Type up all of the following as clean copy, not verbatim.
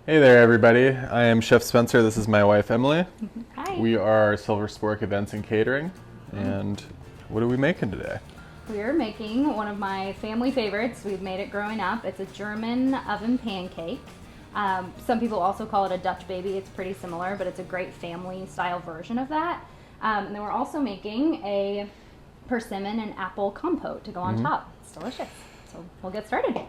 Hey there, everybody. I am Chef Spencer. This is my wife, Emily. Hi. We are Silver Spork Events and Catering. And what are we making today? We're making one of my family favorites. We've made it growing up. It's a German oven pancake. Some people also call it a Dutch baby. It's pretty similar, but it's a great family style version of that. And then we're also making a persimmon and apple compote to go on top. It's delicious. So we'll get started.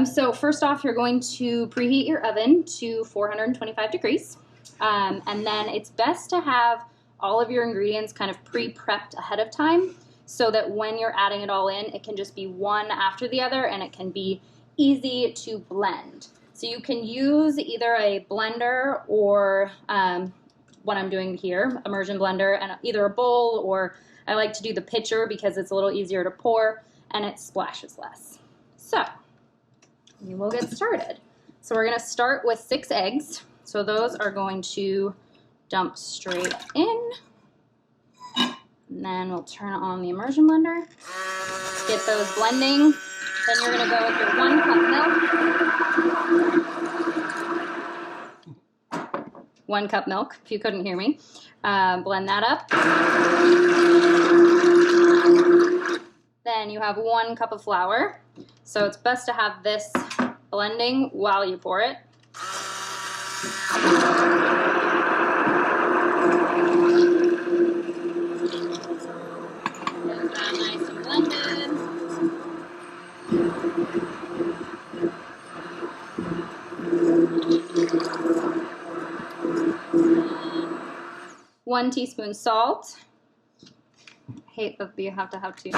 So first off, you're going to preheat your oven to 425 degrees. And then it's best to have all of your ingredients kind of pre-prepped ahead of time so that when you're adding it all in, it can just be one after the other and it can be easy to blend. So you can use either a blender or what I'm doing here, immersion blender, and either a bowl, or I like to do the pitcher because it's a little easier to pour and it splashes less. So we will get started. So we're going to start with 6 eggs. So those are going to dump straight in. And then we'll turn on the immersion blender. Get those blending. Then you're going to go with your 1 cup milk. 1 cup milk, if you couldn't hear me. Blend that up. Then you have 1 cup of flour. So it's best to have this blending while you pour it. Get that nice and blended. One teaspoon salt. I hate that you have to have 2.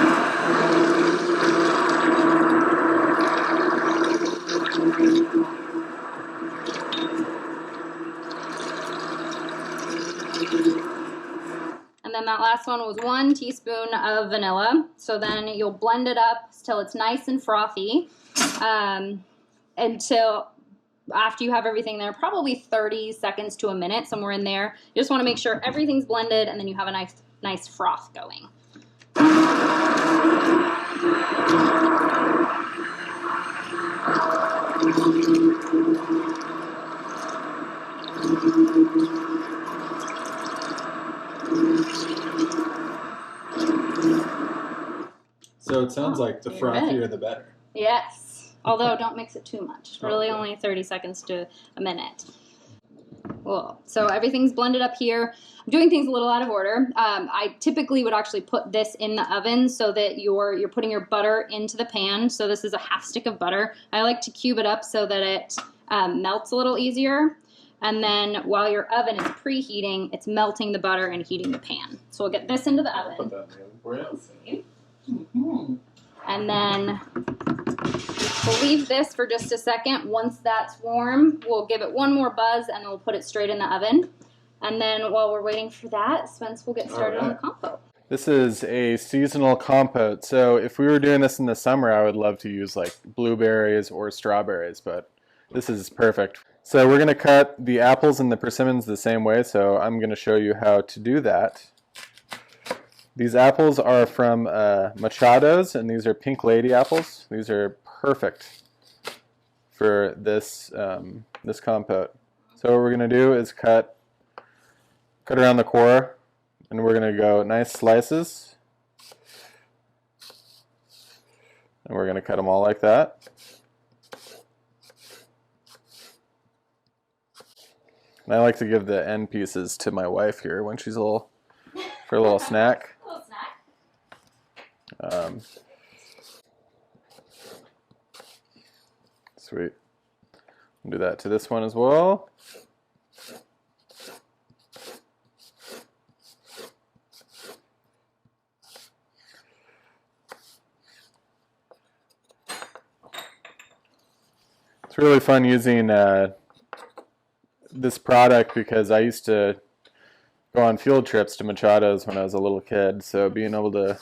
And then that last one was 1 teaspoon of vanilla. So then you'll blend it up till it's nice and frothy until after you have everything there, probably 30 seconds to a minute, somewhere in there. You just want to make sure everything's blended and then you have a nice froth going. So it sounds like the frothier the better. Yes, although don't mix it too much. Really only 30 seconds to a minute. Cool. So everything's blended up here. I'm doing things a little out of order. I typically would actually put this in the oven so that you're putting your butter into the pan. So this is a 1/2 stick of butter. I like to cube it up so that it melts a little easier. And then while your oven is preheating, it's melting the butter and heating the pan. So we'll get this into the oven. Put that in the oven for you. And then we'll leave this for just a second. Once that's warm, we'll give it 1 more buzz and then we'll put it straight in the oven. And then while we're waiting for that, Spence will get started on the compote. This is a seasonal compote. So if we were doing this in the summer, I would love to use like blueberries or strawberries, but this is perfect. So we're going to cut the apples and the persimmons the same way. So I'm going to show you how to do that. These apples are from Machados, and these are Pink Lady apples. These are perfect for this this compote. So what we're going to do is cut around the core, and we're going to go nice slices. And we're going to cut them all like that. And I like to give the end pieces to my wife here when she's for a little snack. Sweet. I'll do that to this one as well. It's really fun using this product because I used to go on field trips to Machados when I was a little kid, so being able to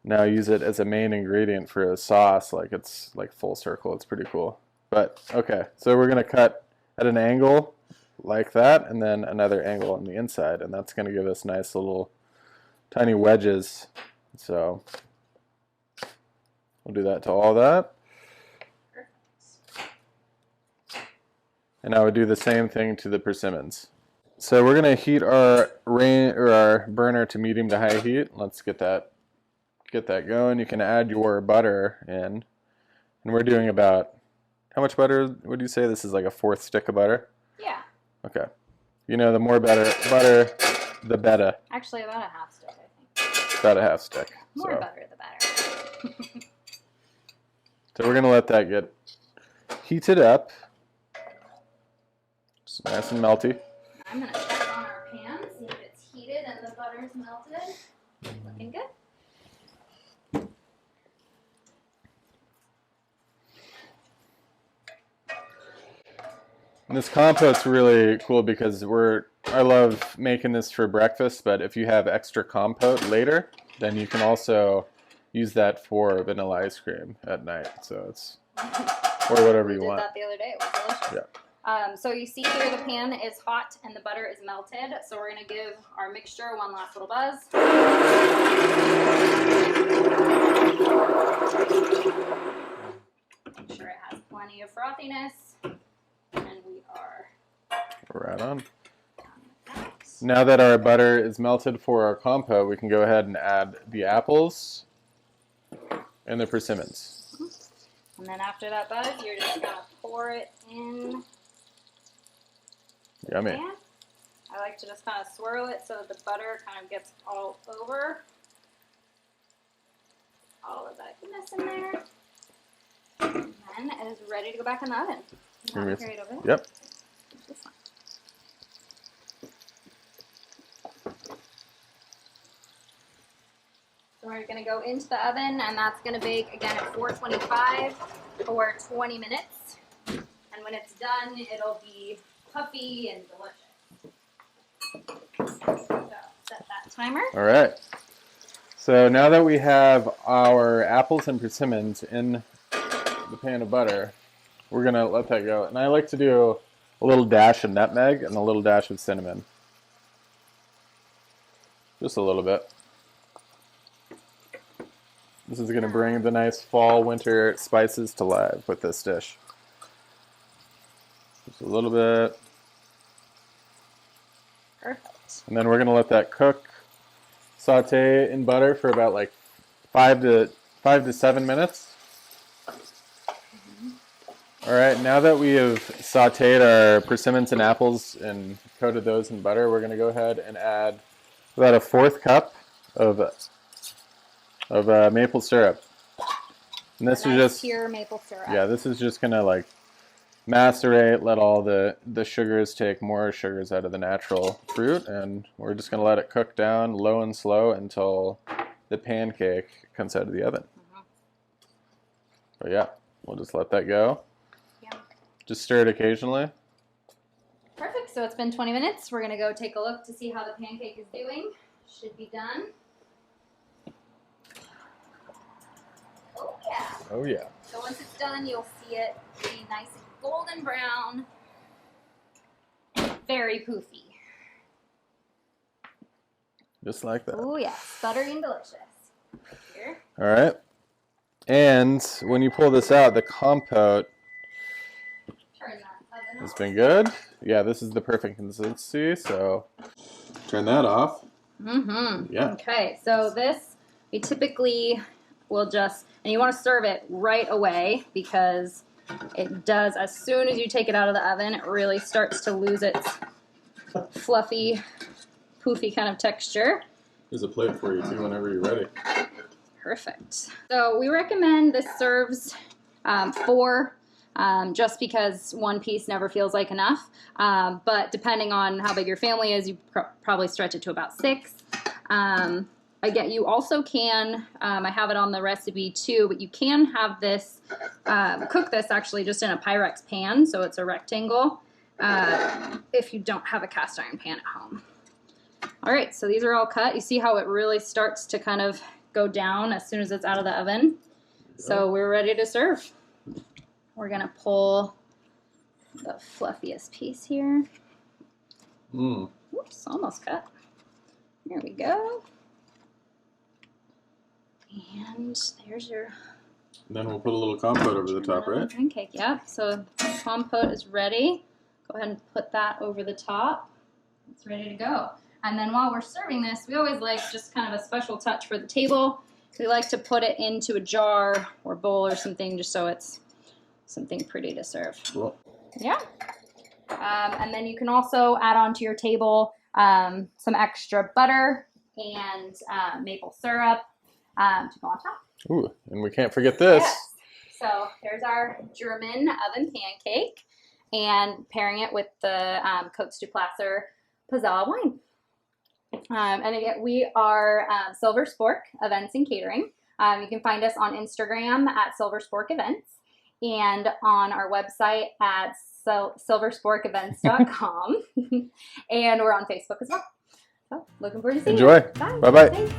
now use it as a main ingredient for a sauce, like it's like full circle, it's pretty cool. But okay, so we're gonna cut at an angle like that, and then another angle on the inside, and that's gonna give us nice little tiny wedges. So we'll do that to all that. And I would do the same thing to the persimmons. So we're gonna heat our our burner to medium to high heat. Let's get that going. You can add your butter in, and we're doing about, how much butter would you say? This is like a 4th stick of butter. Yeah. Okay. You know, the more butter, the better. Actually, about a half stick, I think. About a half stick. More butter, the better. So we're gonna let that get heated up. It's nice and melty. I'm gonna check on our pan, see if it's heated and the butter's melted. Looking good. And this compote's really cool because I love making this for breakfast, but if you have extra compote later, then you can also use that for vanilla ice cream at night. So it's, or whatever you want. We did that the other day. It was delicious. Yeah. So you see here the pan is hot and the butter is melted. So we're going to give our mixture one last little buzz. Make sure it has plenty of frothiness. And we are right on. Now that our butter is melted for our compote, we can go ahead and add the apples and the persimmons. And then after that buzz, you're just going to pour it in. Yummy. Pan. I like to just kind of swirl it so that the butter kind of gets all over all of that goodness in there. And then it is ready to go back in the oven. Carry it over. Yep. So we're going to go into the oven, and that's going to bake again at 425 for 20 minutes. And when it's done, it'll be puffy and delicious. So set that timer. All right. So now that we have our apples and persimmons in the pan of butter, we're going to let that go. And I like to do a little dash of nutmeg and a little dash of cinnamon. Just a little bit. This is going to bring the nice fall, winter spices to life with this dish. Just a little bit. Perfect. And then we're going to let that cook, saute in butter for about like 5 to 7 minutes. All right, now that we have sauteed our persimmons and apples and coated those in butter, we're going to go ahead and add about a 4th cup of maple syrup. And this is just pure maple syrup. Yeah, this is just going to like macerate, let all the sugars take more sugars out of the natural fruit, and we're just going to let it cook down low and slow until the pancake comes out of the oven. But yeah, we'll just let that go. Just stir it occasionally. Perfect. So it's been 20 minutes. We're going to go take a look to see how the pancake is doing. Should be done. Oh, yeah. Oh, yeah. So once it's done, you'll see it be nice and golden brown. Very poofy. Just like that. Oh, yes. Buttery and delicious. Here. All right. And when you pull this out, the compote Turn that oven has off. been good. Yeah, this is the perfect consistency, so turn that off. Mm-hmm. Yeah. Okay, so this, we typically will just, and you want to serve it right away because it does, as soon as you take it out of the oven, it really starts to lose its fluffy, poofy kind of texture. There's a plate for you, too, whenever you're ready. Perfect. So we recommend this serves 4, just because one piece never feels like enough. But depending on how big your family is, you probably stretch it to about 6. Again, you also can, I have it on the recipe too, but you can have this, cook this actually just in a Pyrex pan, so it's a rectangle, if you don't have a cast iron pan at home. All right, so these are all cut. You see how it really starts to kind of go down as soon as it's out of the oven. So we're ready to serve. We're gonna pull the fluffiest piece here. Oops, almost cut. Here we go. And there's your... And then we'll put a little compote over the top, right? Pancake, yeah. So compote is ready. Go ahead and put that over the top. It's ready to go. And then while we're serving this, we always like just kind of a special touch for the table. We like to put it into a jar or bowl or something just so it's something pretty to serve. Cool. Yeah. And then you can also add onto your table some extra butter and maple syrup to go on top. Ooh, and we can't forget this. Yes. So there's our German oven pancake, and pairing it with the Côtes du Placer PaZa wine. And again, we are Silver Spork Events and Catering. You can find us on Instagram at Silver Spork Events and on our website at silversporkevents.com. And we're on Facebook as well. So looking forward to seeing you. Enjoy. Bye. Bye-bye. Thanks.